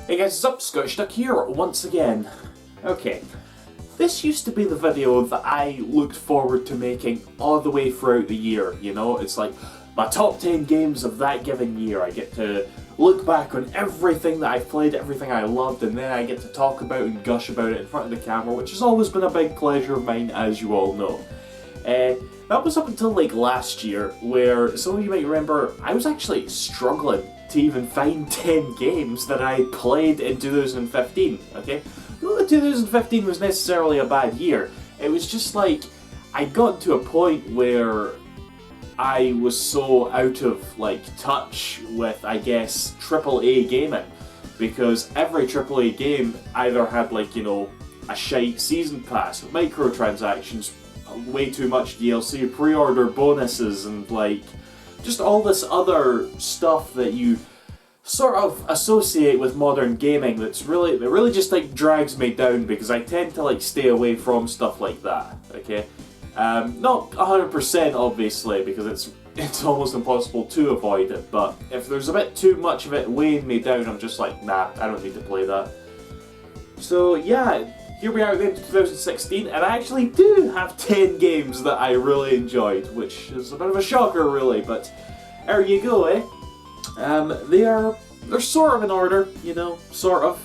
Hey guys, what's up? Scottish Duck here once again. Okay, this used to be the video that I looked forward to making all the way throughout the year, you know? It's like my top 10 games of that given year. I get to look back on everything that I've played, everything I loved, and then I get to talk about and gush about it in front of the camera, which has always been a big pleasure of mine, as you all know. That was up until like last year, where some of you might remember I was actually struggling to even find 10 games that I played in 2015, okay? Not that 2015 was necessarily a bad year, it was just like, I got to a point where I was so out of like touch with, I guess, AAA gaming, because every AAA game either had like, you know, a shite season pass, microtransactions, way too much DLC, pre-order bonuses, and like just all this other stuff that you sort of associate with modern gaming that really just like drags me down, because I tend to like stay away from stuff like that, okay? Not 100% obviously, because it's almost impossible to avoid it, but if there's a bit too much of it weighing me down, I'm just like, nah, I don't need to play that. So yeah, here we are at the end of 2016, and I actually do have 10 games that I really enjoyed, which is a bit of a shocker really, but there you go, eh? They're sort of in order, you know, sort of.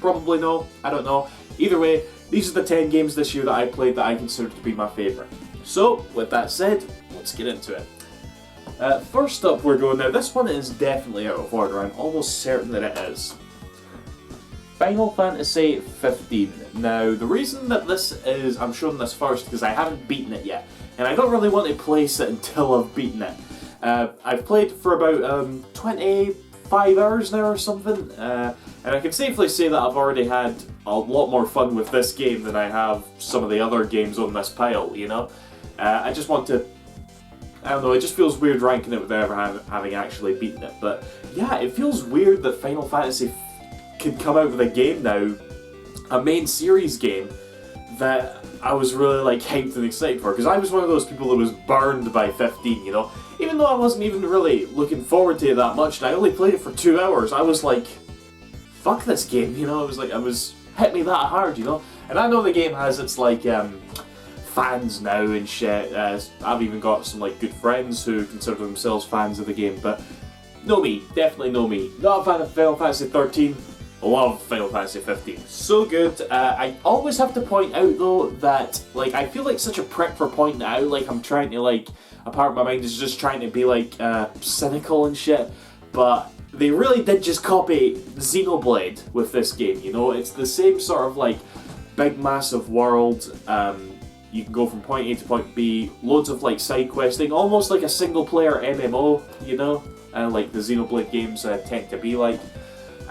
Probably no, I don't know. Either way, these are the 10 games this year that I played that I consider to be my favourite. So, with that said, let's get into it. First up we're going now, this one is definitely out of order, I'm almost certain that it is. Final Fantasy 15. Now, the reason that this is, I'm showing this first, because I haven't beaten it yet, and I don't really want to place it until I've beaten it. I've played for about 25 hours now or something, and I can safely say that I've already had a lot more fun with this game than I have some of the other games on this pile, you know? I just want to, I don't know, it just feels weird ranking it without ever having actually beaten it, but yeah, it feels weird that Final Fantasy could come out with a game now, a main series game, that I was really like hyped and excited for, because I was one of those people that was burned by 15, you know? Even though I wasn't even really looking forward to it that much, and I only played it for 2 hours, I was like, fuck this game, you know? It was hit me that hard, you know? And I know the game has its like fans now and shit. I've even got some like good friends who consider themselves fans of the game, but know me, definitely know me. Not a fan of Final Fantasy 13. Love Final Fantasy 15. So good. I always have to point out though that like I feel like such a prick for pointing it out, like I'm trying to like, a part of my mind is just trying to be like cynical and shit, but they really did just copy Xenoblade with this game, you know? It's the same sort of like big massive world, you can go from point A to point B, loads of like side questing, almost like a single player MMO, you know? Like the Xenoblade games tend to be like.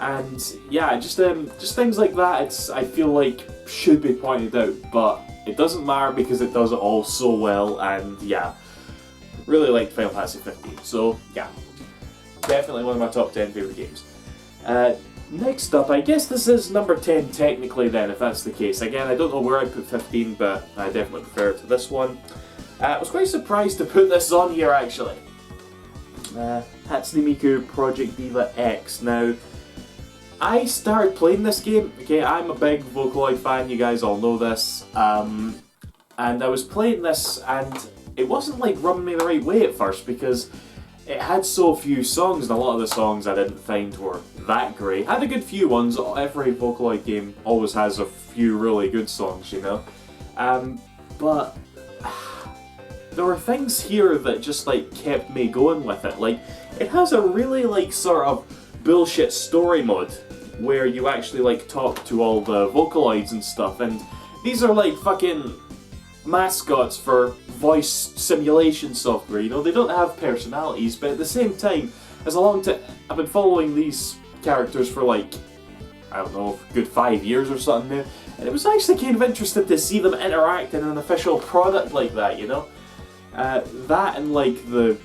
And yeah, just things like that, I feel like should be pointed out, but it doesn't matter because it does it all so well, and yeah, really liked Final Fantasy 15. So yeah, definitely one of my top 10 favourite games. Next up, I guess this is number 10 technically then, if that's the case. Again, I don't know where I put 15, but I definitely prefer it to this one. I was quite surprised to put this on here actually. Hatsune Miku Project Diva X. Now, I started playing this game, okay, I'm a big Vocaloid fan, you guys all know this, and I was playing this and it wasn't like rubbing me the right way at first, because it had so few songs, and a lot of the songs I didn't find were that great. Had a good few ones, every Vocaloid game always has a few really good songs, you know, but there were things here that just like kept me going with it. Like, it has a really like sort of bullshit story mode where you actually like talk to all the Vocaloids and stuff, and these are like fucking mascots for voice simulation software, you know? They don't have personalities, but at the same time, I've been following these characters for like, I don't know, a good 5 years or something now, and it was actually kind of interesting to see them interact in an official product like that, you know? That and like the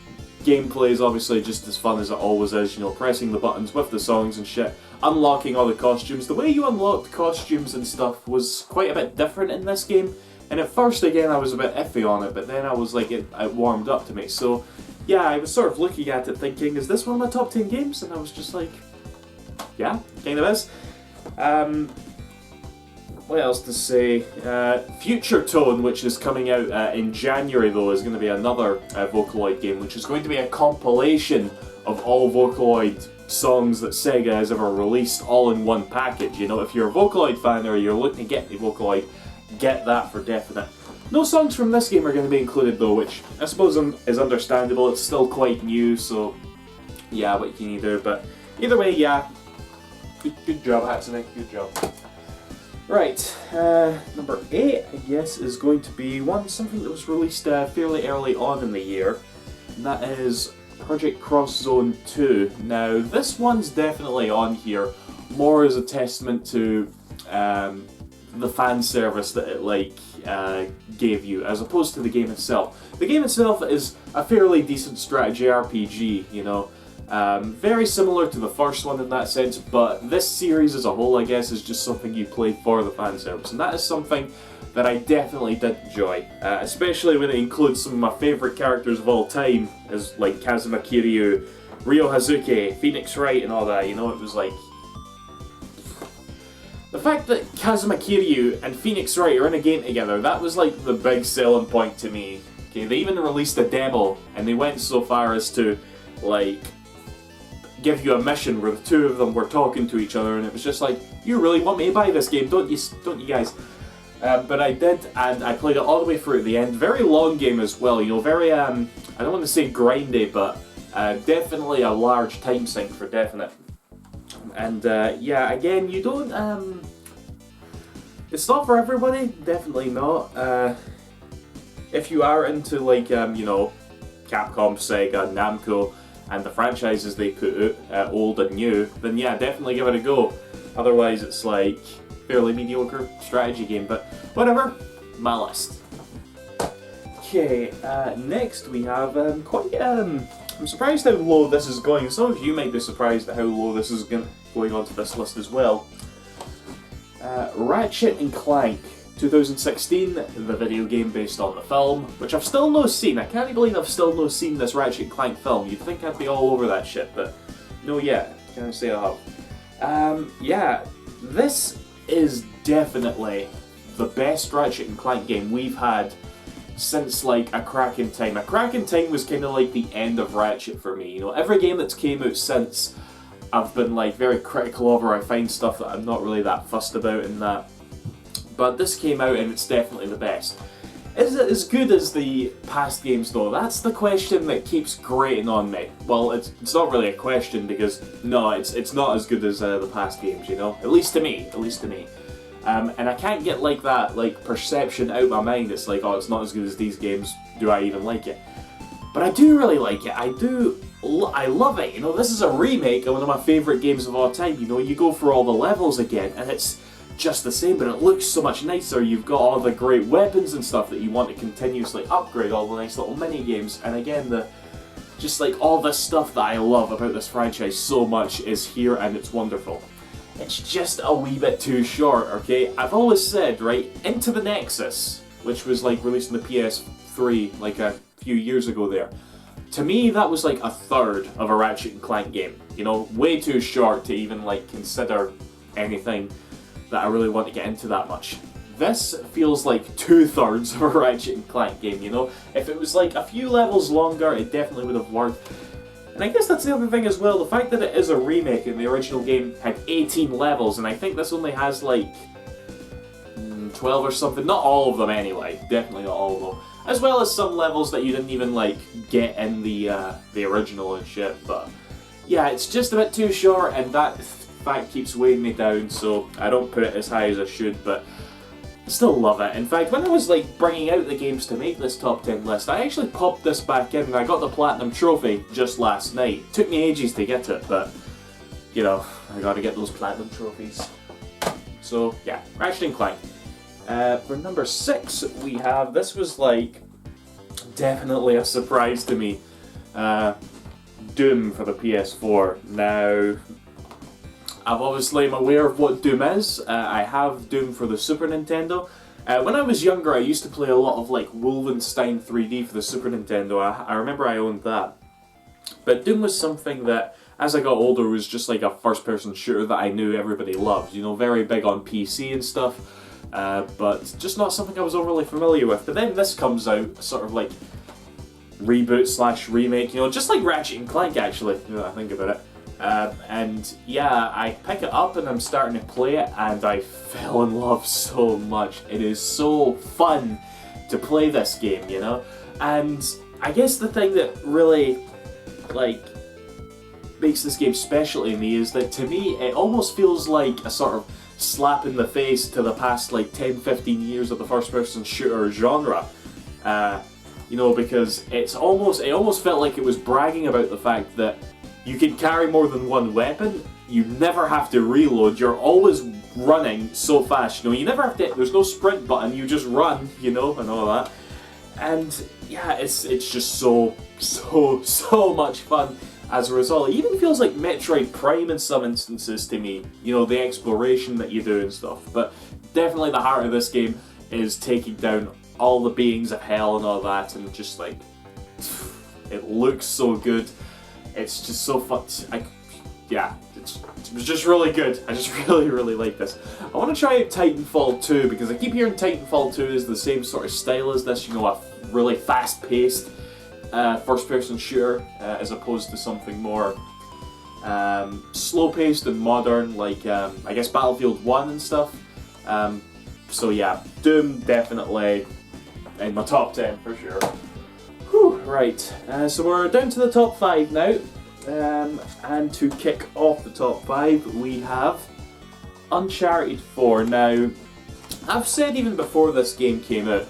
gameplay is obviously just as fun as it always is, you know, pressing the buttons with the songs and shit, unlocking all the costumes. The way you unlocked costumes and stuff was quite a bit different in this game, and at first again I was a bit iffy on it, but then I was like, it warmed up to me. So yeah, I was sort of looking at it thinking, is this one of my top 10 games? And I was just like, yeah, kind of is. What else to say? Future Tone, which is coming out in January though, is going to be another Vocaloid game, which is going to be a compilation of all Vocaloid songs that Sega has ever released all in one package. You know, if you're a Vocaloid fan or you're looking to get the Vocaloid, get that for definite. No songs from this game are going to be included though, which I suppose is understandable. It's still quite new, so yeah, what can you do? But either way, yeah, good job, Hatsune, good job. Right, number 8, I guess, is going to be something that was released fairly early on in the year, and that is Project Cross Zone 2. Now, this one's definitely on here more as a testament to the fan service that it gave you, as opposed to the game itself. The game itself is a fairly decent strategy RPG, you know. Very similar to the first one in that sense, but this series as a whole, I guess, is just something you play for the fan service, and that is something that I definitely did enjoy, especially when it includes some of my favourite characters of all time, as like Kazuma Kiryu, Ryo Hazuki, Phoenix Wright and all that. You know, it was like... the fact that Kazuma Kiryu and Phoenix Wright are in a game together, that was like the big selling point to me. Okay, they even released a demo, and they went so far as to, like, give you a mission where the two of them were talking to each other, and it was just like, you really want me to buy this game, don't you guys? But I did, and I played it all the way through at the end. Very long game as well, you know, very, I don't want to say grindy, but definitely a large time sink for definite. And yeah, again, you don't, it's not for everybody, definitely not. If you are into, like, you know, Capcom, Sega, Namco, and the franchises they put out, old and new, then yeah, definitely give it a go. Otherwise, it's like fairly mediocre strategy game, but whatever, my list. Okay, next we have I'm surprised how low this is going. Some of you might be surprised at how low this is going onto this list as well. Ratchet and Clank 2016, the video game based on the film, which I've still no seen. I can't believe I've still no seen this Ratchet Clank film. You'd think I'd be all over that shit, but no yet. Can't say I have. Yeah, this is definitely the best Ratchet and Clank game we've had since like A Crack in Time. A Crack in Time was kind of like the end of Ratchet for me. You know, every game that's came out since, I've been like very critical over. I find stuff that I'm not really that fussed about in that. But this came out and it's definitely the best. Is it as good as the past games though? That's the question that keeps grating on me. Well, it's not really a question because no, it's not as good as the past games, you know? At least to me, and I can't get like that like perception out of my mind. It's like, oh, it's not as good as these games, do I even like it? But I do really like it, I love it, you know? This is a remake of one of my favourite games of all time, you know? You go for all the levels again and it's just the same, but it looks so much nicer. You've got all the great weapons and stuff that you want to continuously upgrade, all the nice little mini games, and again, just like all this stuff that I love about this franchise so much is here and it's wonderful. It's just a wee bit too short, okay? I've always said, right, Into the Nexus, which was like released on the PS3 like a few years ago there, to me that was like a third of a Ratchet and Clank game, you know, way too short to even like consider anything that I really want to get into that much. This feels like 2/3 of a Ratchet and Clank game, you know? If it was like a few levels longer, it definitely would have worked. And I guess that's the other thing as well, the fact that it is a remake and the original game had 18 levels, and I think this only has like 12 or something, not all of them anyway, definitely not all of them. As well as some levels that you didn't even like get in the original and shit, but yeah, it's just a bit too short, and that fact keeps weighing me down, so I don't put it as high as I should, but I still love it. In fact, when I was like bringing out the games to make this top 10 list, I actually popped this back in and I got the Platinum Trophy just last night. Took me ages to get it, but you know, I gotta get those Platinum Trophies. So yeah, Ratchet & Clank. For number 6 we have, this was like definitely a surprise to me, Doom for the PS4. Now, I'm aware of what Doom is. I have Doom for the Super Nintendo. When I was younger, I used to play a lot of like Wolfenstein 3D for the Super Nintendo. I remember I owned that. But Doom was something that as I got older, it was just like a first-person shooter that I knew everybody loved. You know, very big on PC and stuff, but just not something I was overly familiar with. But then this comes out, sort of like reboot slash remake, you know, just like Ratchet and Clank actually, now that I think about it. And yeah, I pick it up and I'm starting to play it, and I fell in love so much. It is so fun to play this game, you know? And I guess the thing that really, like, makes this game special to me is that, to me, it almost feels like a sort of slap in the face to the past, like, 10-15 years of the first-person shooter genre. You know, because it almost felt like it was bragging about the fact that you can carry more than one weapon, you never have to reload, you're always running so fast, you know, you never have to, there's no sprint button, you just run, you know, and all that. And yeah, it's just so much fun as a result. It even feels like Metroid Prime in some instances to me, you know, the exploration that you do and stuff. But definitely the heart of this game is taking down all the beings of hell and all that, and just like, it looks so good. It's just so fun. Yeah, it was just really good. I just really like this. I want to try out Titanfall 2 because I keep hearing Titanfall 2 is the same sort of style as this, you know, a really fast-paced first-person shooter as opposed to something more slow-paced and modern, like I guess Battlefield 1 and stuff. So yeah, Doom definitely in my top 10 for sure. Whew, right, so we're down to the top 5 now, and to kick off the top 5 we have Uncharted 4. Now, I've said even before this game came out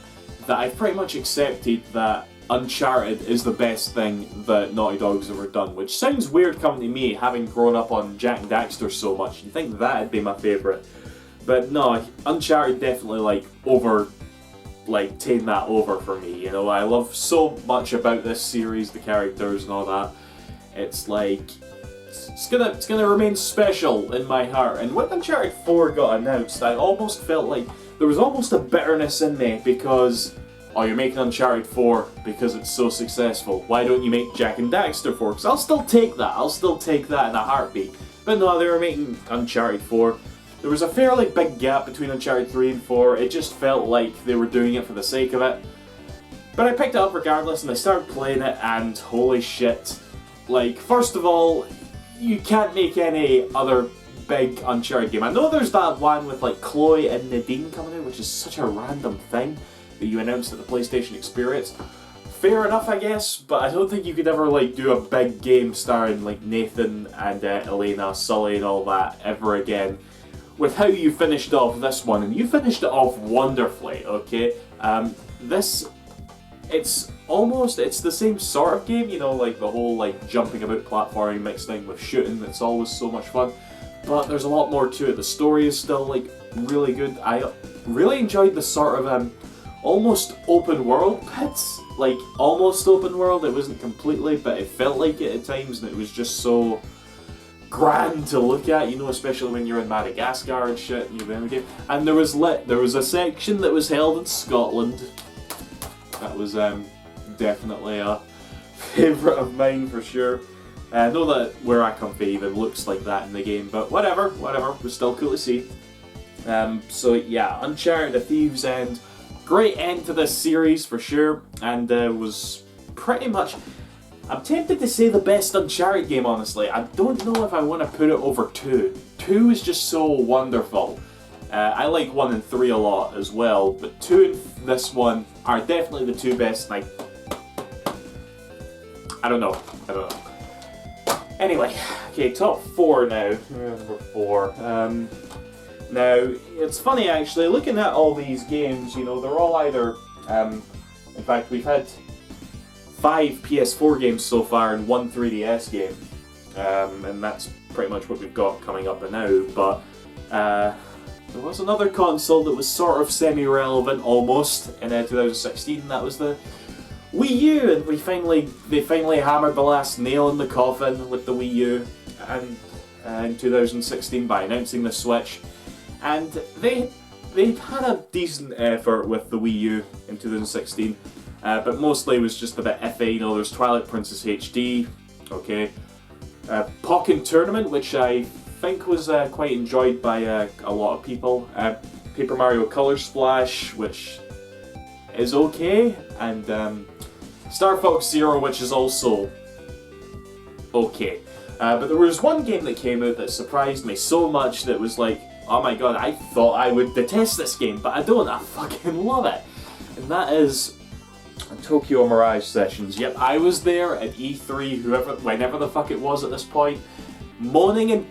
that I've pretty much accepted that Uncharted is the best thing that Naughty Dog's ever done, which sounds weird coming to me, having grown up on Jak and Daxter so much. You'd think that'd be my favourite, but no, Uncharted definitely taking that over for me, you know. I love so much about this series, the characters and all that. It's like, it's gonna remain special in my heart. And when Uncharted 4 got announced, I almost felt like there was almost a bitterness in me because, oh, you're making Uncharted 4 because it's so successful. Why don't you make Jak and Daxter 4? Because I'll still take that in a heartbeat. But no, they were making Uncharted 4. There was a fairly big gap between Uncharted 3 and 4, it just felt like they were doing it for the sake of it. But I picked it up regardless and I started playing it, and holy shit. Like, first of all, you can't make any other big Uncharted game. I know there's that one with like Chloe and Nadine coming out, which is such a random thing that you announced at the PlayStation Experience. Fair enough, I guess, but I don't think you could ever like do a big game starring like Nathan and Elena, Sully and all that ever again. With how you finished off this one, and you finished it off wonderfully, okay? It's the same sort of game, you know, like the whole like jumping about platforming mixed in with shooting, that's always so much fun. But there's a lot more to it. The story is still like really good. I really enjoyed the sort of almost open world bits. Like almost open world, it wasn't completely, but it felt like it at times, and it was just so grand to look at, you know, especially when you're in Madagascar and shit, and you're in the game. And there was a section that was held in Scotland. That was definitely a favourite of mine for sure. I know that where I come from even looks like that in the game, but whatever, it was still cool to see. So yeah, Uncharted: A Thief's End, great end to this series for sure, and was pretty much, I'm tempted to say the best Uncharted game, honestly. I don't know if I want to put it over 2. 2 is just so wonderful. I like 1 and 3 a lot as well, but 2 and this one are definitely the 2 best, and I don't know. Anyway, okay, top 4 now. Number 4. Now, it's funny actually, looking at all these games, you know, they're all either, in fact, we've had 5 PS4 games so far and 1 3DS game, and that's pretty much what we've got coming up now, but there was another console that was sort of semi-relevant almost in 2016, and that was the Wii U, and they finally hammered the last nail in the coffin with the Wii U and in 2016 by announcing the Switch. And they had a decent effort with the Wii U in 2016, but mostly it was just a bit iffy. You know, there's Twilight Princess HD, okay. Pokken Tournament, which I think was quite enjoyed by a lot of people. Paper Mario Color Splash, which is okay, and Star Fox Zero, which is also okay. But there was one game that came out that surprised me so much that was like, oh my god, I thought I would detest this game, but I don't, I fucking love it. And that is Tokyo Mirage Sessions. Yep, I was there at E3, whenever the fuck it was at this point, moaning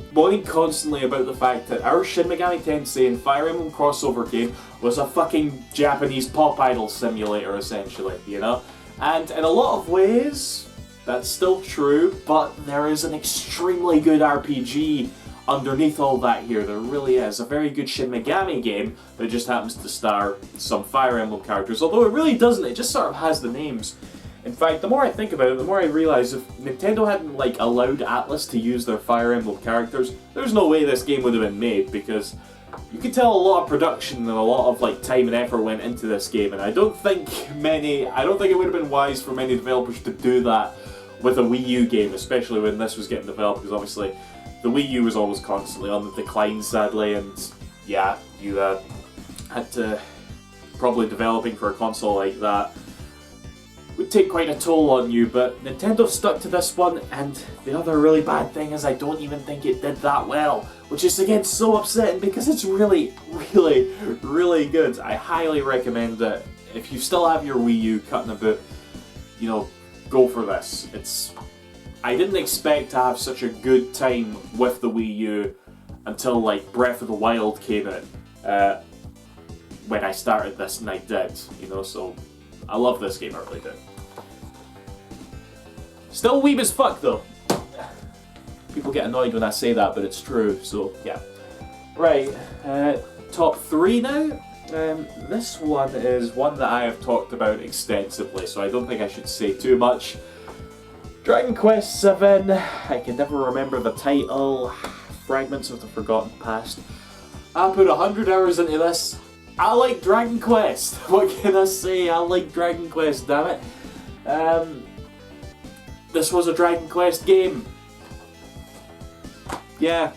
constantly about the fact that our Shin Megami Tensei and Fire Emblem crossover game was a fucking Japanese pop idol simulator, essentially, you know? And in a lot of ways, that's still true, but there is an extremely good RPG underneath all that here. There really is. A very good Shin Megami game that just happens to star some Fire Emblem characters, although it really doesn't, it just sort of has the names. In fact, the more I think about it, the more I realise if Nintendo hadn't like allowed Atlus to use their Fire Emblem characters, there's no way this game would have been made, because you could tell a lot of production and a lot of like time and effort went into this game, and I don't think it would have been wise for many developers to do that with a Wii U game, especially when this was getting developed, because obviously the Wii U was always constantly on the decline, sadly, and yeah, you had to, probably developing for a console like that would take quite a toll on you, but Nintendo stuck to this one, and the other really bad thing is I don't even think it did that well, which is again so upsetting because it's really, really, really good. I highly recommend that if you still have your Wii U cutting about, you know, go for this. I didn't expect to have such a good time with the Wii U until like Breath of the Wild came out when I started this, and I did, you know, so I love this game, I really do. Still weeb as fuck though. People get annoyed when I say that, but it's true, so yeah. Right, top 3 now. This one is one that I have talked about extensively, so I don't think I should say too much. Dragon Quest VII, I can never remember the title, Fragments of the Forgotten Past. I put 100 hours into this. I like Dragon Quest. What can I say? I like Dragon Quest, damn it. This was a Dragon Quest game. Yeah.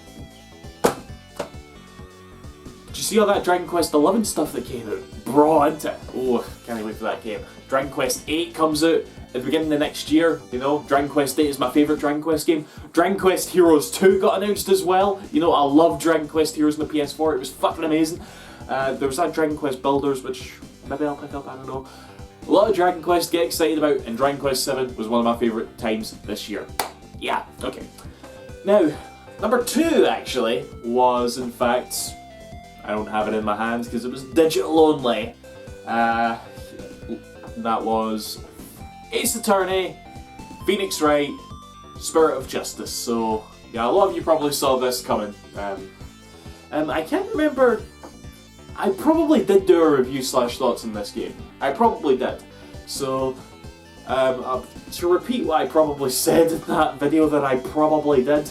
Did you see all that Dragon Quest XI stuff that came out? Bro, into it. Oh, can't wait for that game. Dragon Quest VIII comes out at the beginning of next year, you know. Dragon Quest VIII is my favourite Dragon Quest game. Dragon Quest Heroes 2 got announced as well. You know, I love Dragon Quest Heroes on the PS4, it was fucking amazing. There was that Dragon Quest Builders, which maybe I'll pick up, I don't know. A lot of Dragon Quest to get excited about, and Dragon Quest VII was one of my favourite times this year. Yeah, okay. Now, number 2 actually was, in fact, I don't have it in my hands because it was digital only. That was Ace Attorney, Phoenix Wright, Spirit of Justice. So yeah, a lot of you probably saw this coming. I can't remember. I probably did do a review / thoughts on this game. I probably did. So to repeat what I probably said in that video that I probably did,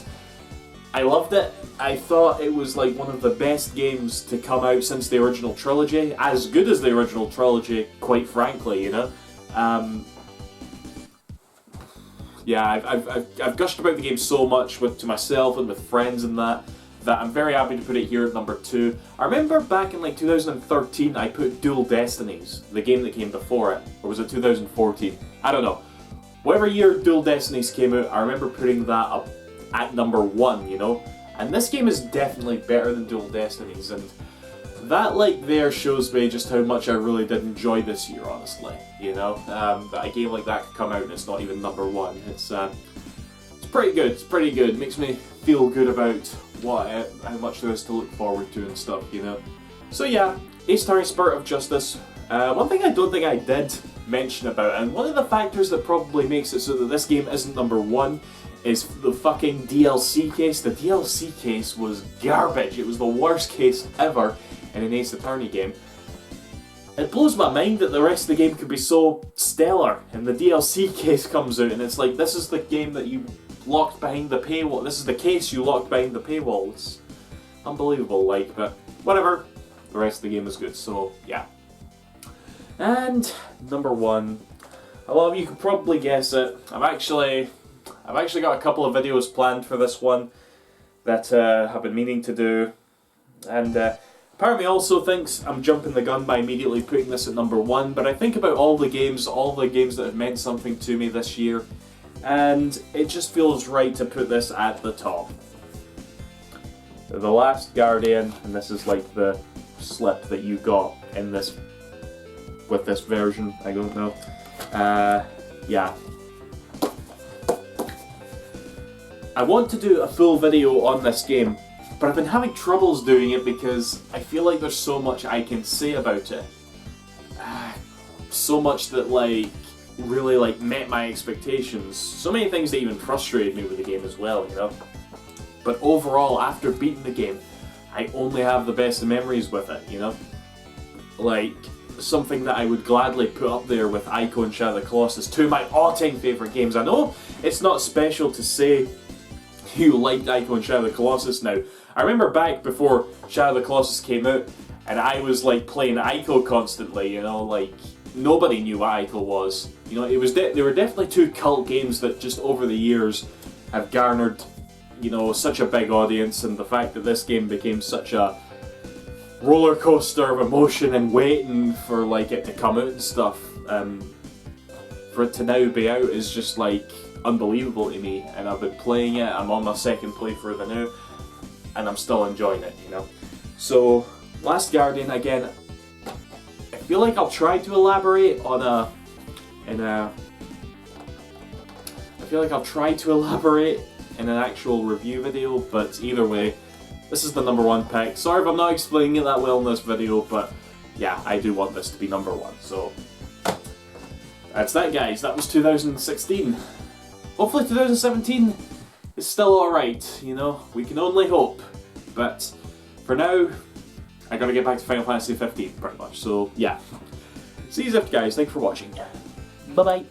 I loved it. I thought it was like one of the best games to come out since the original trilogy. As good as the original trilogy, quite frankly, you know. Yeah, I've gushed about the game so much to myself and with friends and that I'm very happy to put it here at number 2. I remember back in like 2013 I put Dual Destinies, the game that came before it, or was it 2014? I don't know. Whatever year Dual Destinies came out, I remember putting that up at number 1, you know? And this game is definitely better than Dual Destinies, and that like there shows me just how much I really did enjoy this year, honestly, you know? That a game like that could come out and it's not even number 1. It's pretty good, it's pretty good. It makes me feel good about how much there is to look forward to and stuff, you know? So yeah, Ace Attorney Spirit of Justice. One thing I don't think I did mention about, and one of the factors that probably makes it so that this game isn't number 1, is the fucking DLC case. The DLC case was garbage. It was the worst case ever in an Ace Attorney game. It blows my mind that the rest of the game could be so stellar, and the DLC case comes out and it's like, this is the game that you locked behind the paywall. This is the case you locked behind the paywall. It's unbelievable, like, but whatever. The rest of the game is good, so yeah. And number 1, a lot of you could probably guess it. I've I've actually got a couple of videos planned for this one that I've been meaning to do, and part of me also thinks I'm jumping the gun by immediately putting this at number 1, but I think about all the games that have meant something to me this year, and it just feels right to put this at the top. The Last Guardian, and this is like the slip that you got in this, with this version, I don't know. Yeah. I want to do a full video on this game, but I've been having troubles doing it because I feel like there's so much I can say about it. So much that really met my expectations. So many things that even frustrated me with the game as well, you know. But overall, after beating the game, I only have the best of memories with it, you know. Like, something that I would gladly put up there with Ico and Shadow of the Colossus, two of my all-time favourite games. I know it's not special to say you liked Ico and Shadow of the Colossus now. I remember back before Shadow of the Colossus came out, and I was like playing Ico constantly, you know, like nobody knew what Ico was. You know, they were definitely two cult games that just over the years have garnered, you know, such a big audience, and the fact that this game became such a roller coaster of emotion and waiting for like it to come out and stuff, for it to now be out is just like unbelievable to me. And I've been playing it, I'm on my second playthrough of the new, and I'm still enjoying it, you know. So, Last Guardian, again, I feel like I'll try to elaborate on in an actual review video, but either way, this is the number 1 pick. Sorry if I'm not explaining it that well in this video, but yeah, I do want this to be number 1, so that's that, guys. That was 2016. Hopefully 2017 is still alright, you know, we can only hope. But for now, I gotta get back to Final Fantasy 15 pretty much, so yeah. See you guys, thanks for watching. Bye bye.